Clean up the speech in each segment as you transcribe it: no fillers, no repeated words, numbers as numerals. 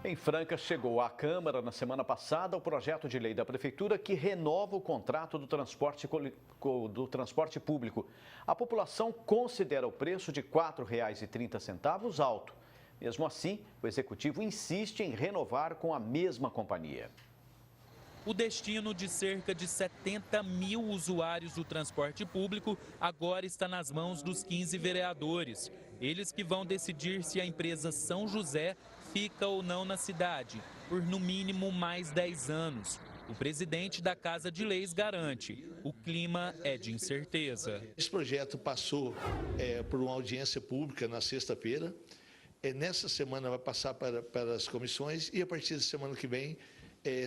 Em Franca, chegou à Câmara na semana passada o projeto de lei da Prefeitura que renova o contrato do transporte público. A população considera o preço de R$ 4,30 alto. Mesmo assim, o Executivo insiste em renovar com a mesma companhia. O destino de cerca de 70 mil usuários do transporte público agora está nas mãos dos 15 vereadores. Eles que vão decidir se a empresa São José fica ou não na cidade, por no mínimo mais 10 anos. O presidente da Casa de Leis garante, o clima é de incerteza. Esse projeto passou por uma audiência pública na sexta-feira. Nessa semana vai passar para as comissões e a partir da semana que vem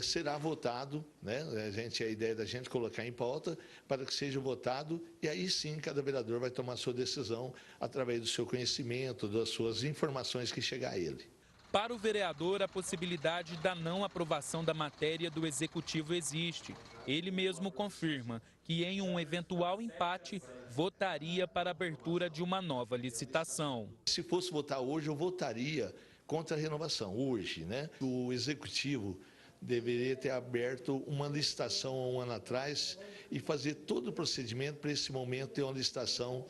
será votado, né? A ideia da gente colocar em pauta para que seja votado e aí sim cada vereador vai tomar sua decisão através do seu conhecimento, das suas informações que chegar a ele. Para o vereador, a possibilidade da não aprovação da matéria do Executivo existe. Ele mesmo confirma que em um eventual empate, votaria para a abertura de uma nova licitação. Se fosse votar hoje, eu votaria contra a renovação, hoje, né? O Executivo deveria ter aberto uma licitação há um ano atrás e fazer todo o procedimento para esse momento ter uma licitação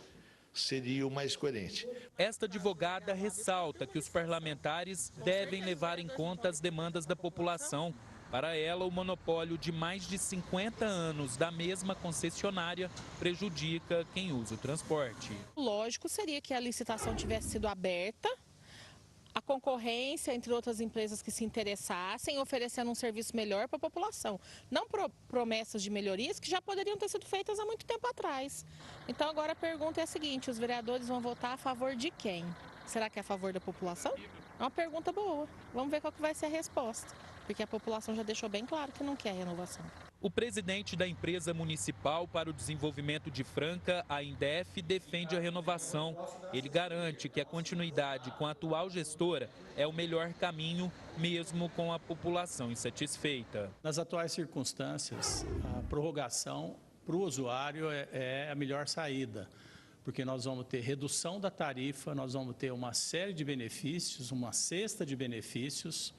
seria o mais coerente. Esta advogada ressalta que os parlamentares devem levar em conta as demandas da população. Para ela, o monopólio de mais de 50 anos da mesma concessionária prejudica quem usa o transporte. Lógico seria que a licitação tivesse sido aberta, a concorrência entre outras empresas que se interessassem, oferecendo um serviço melhor para a população. Não promessas de melhorias que já poderiam ter sido feitas há muito tempo atrás. Então agora a pergunta é a seguinte, os vereadores vão votar a favor de quem? Será que é a favor da população? É uma pergunta boa. Vamos ver qual que vai ser a resposta. Porque a população já deixou bem claro que não quer renovação. O presidente da Empresa Municipal para o Desenvolvimento de Franca, a Indef, defende a renovação. Ele garante que a continuidade com a atual gestora é o melhor caminho, mesmo com a população insatisfeita. Nas atuais circunstâncias, a prorrogação para o usuário é a melhor saída, porque nós vamos ter redução da tarifa, nós vamos ter uma série de benefícios, uma cesta de benefícios,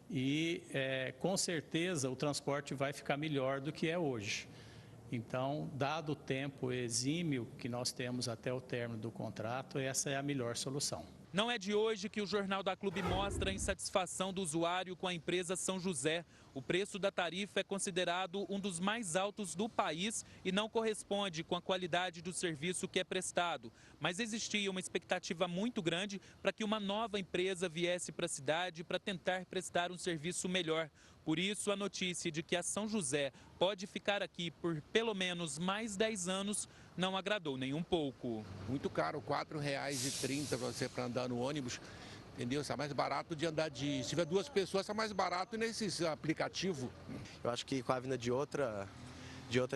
e com certeza o transporte vai ficar melhor do que é hoje. Então, dado o tempo exímio que nós temos até o término do contrato, essa é a melhor solução. Não é de hoje que o Jornal da Clube mostra a insatisfação do usuário com a empresa São José. O preço da tarifa é considerado um dos mais altos do país e não corresponde com a qualidade do serviço que é prestado. Mas existia uma expectativa muito grande para que uma nova empresa viesse para a cidade para tentar prestar um serviço melhor. Por isso, a notícia de que a São José pode ficar aqui por pelo menos mais 10 anos não agradou nem um pouco. Muito caro, R$ 4,30 você para andar no ônibus, entendeu? Isso é mais barato de andar se tiver duas pessoas, isso é mais barato nesse aplicativo. Eu acho que com a vinda de outra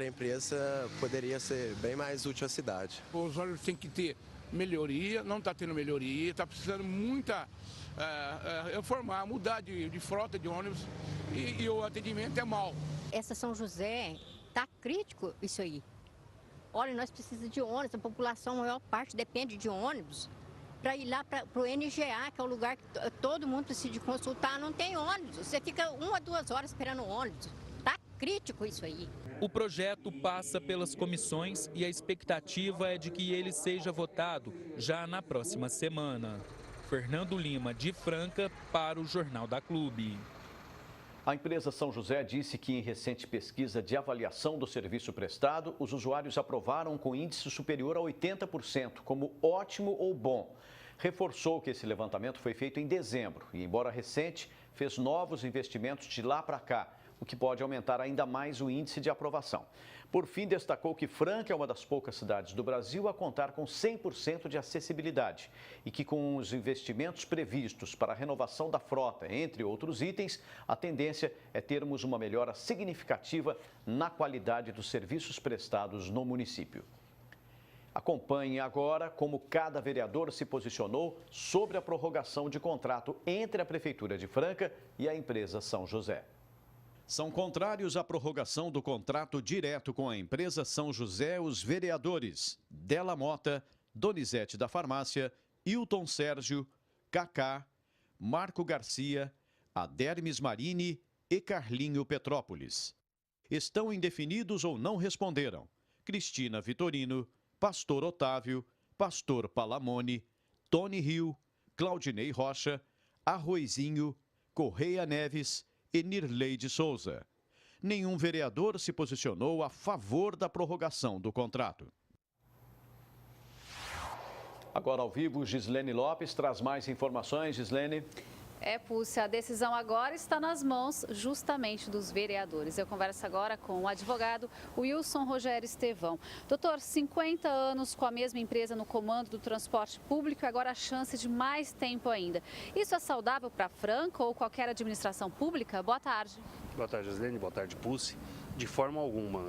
empresa poderia ser bem mais útil à cidade. Os ônibus têm que ter melhoria, não está tendo melhoria, está precisando reformar, mudar de frota de ônibus e o atendimento é mau. Essa São José está crítico isso aí. Olha, nós precisamos de ônibus, a população, a maior parte depende de ônibus. Para ir lá para o NGA, que é o lugar que todo mundo precisa de consultar, não tem ônibus. Você fica 1 a 2 horas esperando o ônibus. Está crítico isso aí. O projeto passa pelas comissões e a expectativa é de que ele seja votado já na próxima semana. Fernando Lima, de Franca, para o Jornal da Clube. A empresa São José disse que em recente pesquisa de avaliação do serviço prestado, os usuários aprovaram com índice superior a 80%, como ótimo ou bom. Reforçou que esse levantamento foi feito em dezembro e, embora recente, fez novos investimentos de lá para cá, o que pode aumentar ainda mais o índice de aprovação. Por fim, destacou que Franca é uma das poucas cidades do Brasil a contar com 100% de acessibilidade e que com os investimentos previstos para a renovação da frota, entre outros itens, a tendência é termos uma melhora significativa na qualidade dos serviços prestados no município. Acompanhe agora como cada vereador se posicionou sobre a prorrogação de contrato entre a Prefeitura de Franca e a empresa São José. São contrários à prorrogação do contrato direto com a empresa São José os vereadores Della Mota, Donizete da Farmácia, Hilton Sérgio, Cacá, Marco Garcia, Adermis Marini e Carlinho Petrópolis. Estão indefinidos ou não responderam Cristina Vitorino, Pastor Otávio, Pastor Palamone, Tony Rio, Claudinei Rocha, Arroizinho, Correia Neves e Nirley de Souza. Nenhum vereador se posicionou a favor da prorrogação do contrato. Agora ao vivo, Gislene Lopes traz mais informações. Gislene. Púcia, a decisão agora está nas mãos justamente dos vereadores. Eu converso agora com o advogado Wilson Rogério Estevão. Doutor, 50 anos com a mesma empresa no comando do transporte público e agora a chance de mais tempo ainda. Isso é saudável para a Franca ou qualquer administração pública? Boa tarde. Boa tarde, Gislene. Boa tarde, Púcia. De forma alguma.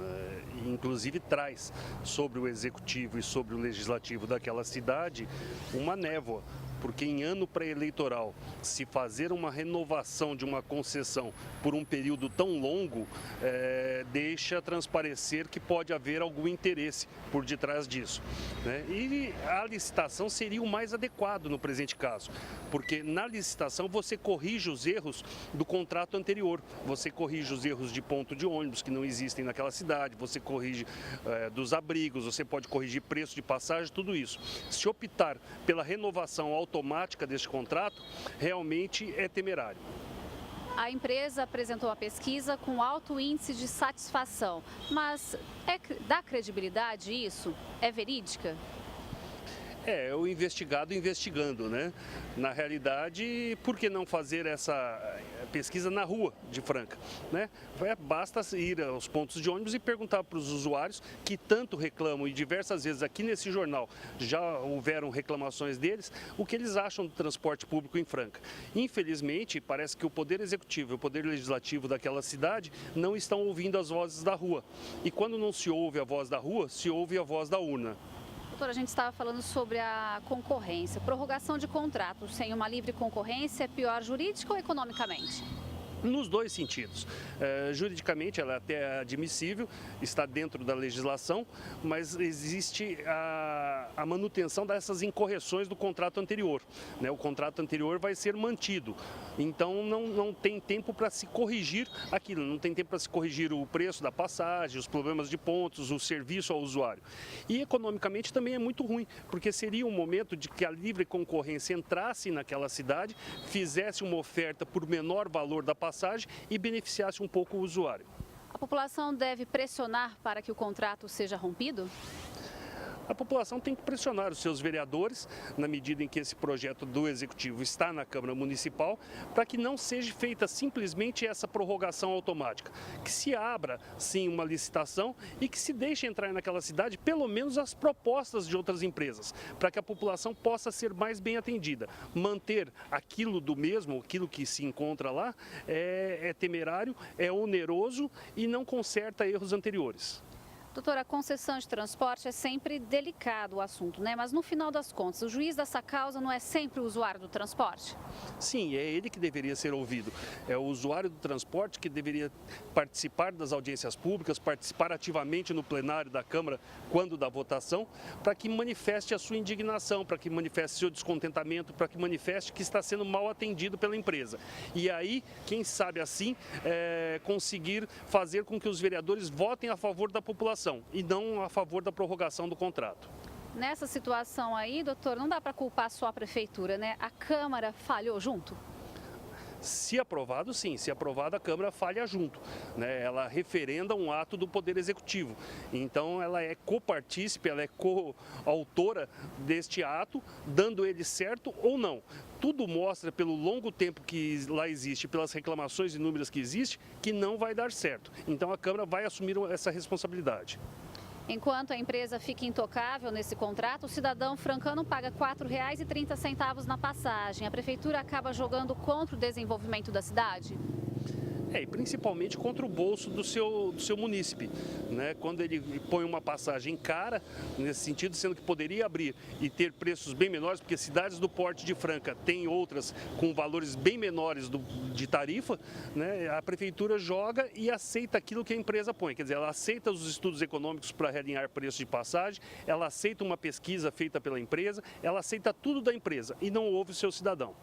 Inclusive traz sobre o executivo e sobre o legislativo daquela cidade uma névoa. Porque em ano pré-eleitoral, se fazer uma renovação de uma concessão por um período tão longo, deixa transparecer que pode haver algum interesse por detrás disso, né? E a licitação seria o mais adequado no presente caso, porque na licitação você corrige os erros do contrato anterior, você corrige os erros de ponto de ônibus que não existem naquela cidade, você corrige dos abrigos, você pode corrigir preço de passagem, tudo isso. Se optar pela renovação automática deste contrato, realmente é temerário. A empresa apresentou a pesquisa com alto índice de satisfação, mas dá credibilidade isso? É verídica? É o investigado investigando, né? Na realidade, por que não fazer essa pesquisa na rua de Franca, né? Basta ir aos pontos de ônibus e perguntar para os usuários que tanto reclamam, e diversas vezes aqui nesse jornal já houveram reclamações deles, o que eles acham do transporte público em Franca. Infelizmente, parece que o Poder Executivo e o Poder Legislativo daquela cidade não estão ouvindo as vozes da rua. E quando não se ouve a voz da rua, se ouve a voz da urna. A gente estava falando sobre a concorrência. Prorrogação de contrato sem uma livre concorrência é pior jurídica ou economicamente? Nos dois sentidos. Juridicamente ela é até admissível, está dentro da legislação, mas existe a manutenção dessas incorreções do contrato anterior, né? O contrato anterior vai ser mantido, então não tem tempo para se corrigir aquilo, não tem tempo para se corrigir o preço da passagem, os problemas de pontos, o serviço ao usuário. E economicamente também é muito ruim, porque seria um momento de que a livre concorrência entrasse naquela cidade, fizesse uma oferta por menor valor da passagem e beneficiasse um pouco o usuário. A população deve pressionar para que o contrato seja rompido? A população tem que pressionar os seus vereadores, na medida em que esse projeto do Executivo está na Câmara Municipal, para que não seja feita simplesmente essa prorrogação automática. Que se abra, sim, uma licitação e que se deixe entrar naquela cidade pelo menos as propostas de outras empresas, para que a população possa ser mais bem atendida. Manter aquilo do mesmo, aquilo que se encontra lá, é temerário, é oneroso e não conserta erros anteriores. Doutora, a concessão de transporte é sempre delicado o assunto, né? Mas no final das contas, o juiz dessa causa não é sempre o usuário do transporte? Sim, é ele que deveria ser ouvido. É o usuário do transporte que deveria participar das audiências públicas, participar ativamente no plenário da Câmara quando da votação, para que manifeste a sua indignação, para que manifeste seu descontentamento, para que manifeste que está sendo mal atendido pela empresa. E aí, quem sabe assim, conseguir fazer com que os vereadores votem a favor da população e não a favor da prorrogação do contrato. Nessa situação aí, doutor, não dá para culpar só a prefeitura, né? A Câmara falhou junto? Se aprovado, sim. Se aprovado, a Câmara falha junto, né? Ela referenda um ato do Poder Executivo. Então, ela é copartícipe, ela é coautora deste ato, dando ele certo ou não. Tudo mostra, pelo longo tempo que lá existe, pelas reclamações inúmeras que existem, que não vai dar certo. Então, a Câmara vai assumir essa responsabilidade. Enquanto a empresa fica intocável nesse contrato, o cidadão francano paga R$ 4,30 na passagem. A prefeitura acaba jogando contra o desenvolvimento da cidade? E principalmente contra o bolso do seu munícipe, né? Quando ele põe uma passagem cara, nesse sentido, sendo que poderia abrir e ter preços bem menores, porque cidades do porte de Franca têm outras com valores bem menores de tarifa, né? A prefeitura joga e aceita aquilo que a empresa põe, quer dizer, ela aceita os estudos econômicos para realinhar preços de passagem, ela aceita uma pesquisa feita pela empresa, ela aceita tudo da empresa e não ouve o seu cidadão.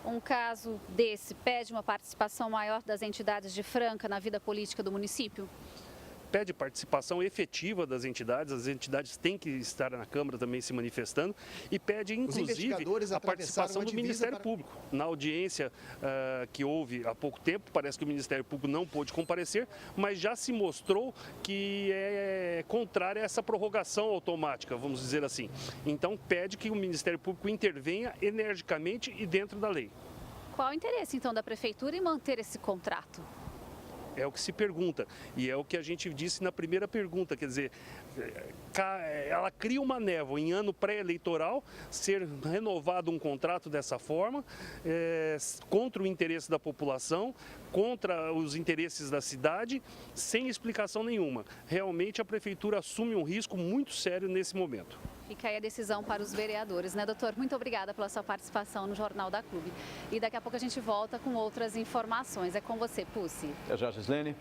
Um caso desse pede uma participação maior das entidades de Franca na vida política do município? Pede participação efetiva das entidades, as entidades têm que estar na Câmara também se manifestando e pede, inclusive, a participação do Ministério Público. Na audiência que houve há pouco tempo, parece que o Ministério Público não pôde comparecer, mas já se mostrou que é contrária a essa prorrogação automática, vamos dizer assim. Então, pede que o Ministério Público intervenha energicamente e dentro da lei. Qual o interesse, então, da Prefeitura em manter esse contrato? É o que se pergunta e é o que a gente disse na primeira pergunta, quer dizer, ela cria uma névoa em ano pré-eleitoral, ser renovado um contrato dessa forma, contra o interesse da população, contra os interesses da cidade, sem explicação nenhuma. Realmente a Prefeitura assume um risco muito sério nesse momento. Fica aí a decisão para os vereadores, né, doutor? Muito obrigada pela sua participação no Jornal da Clube. E daqui a pouco a gente volta com outras informações. É com você, Pucci. Até já, Gislene.